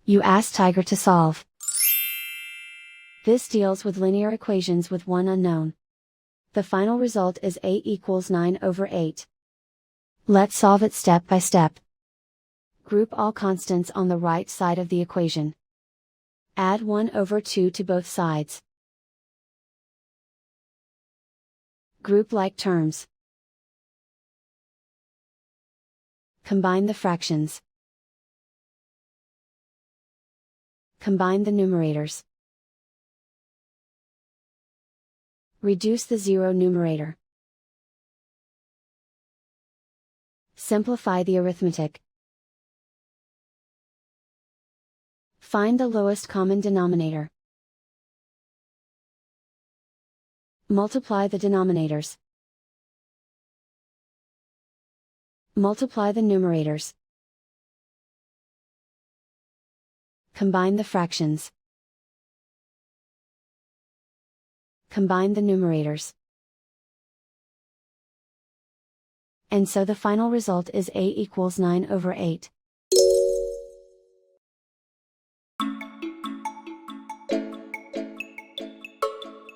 You ask Tiger to solve. This deals with linear equations with one unknown. The final result is a equals 9/8. Let's solve it step by step. Group all constants on the right side of the equation. Add 1/2 to both sides. Group like terms. Combine the fractions. Combine the numerators. Reduce the zero numerator. Simplify the arithmetic. Find the lowest common denominator. Multiply the denominators. Multiply the numerators. Combine the fractions. Combine the numerators. And so the final result is a equals 9/8.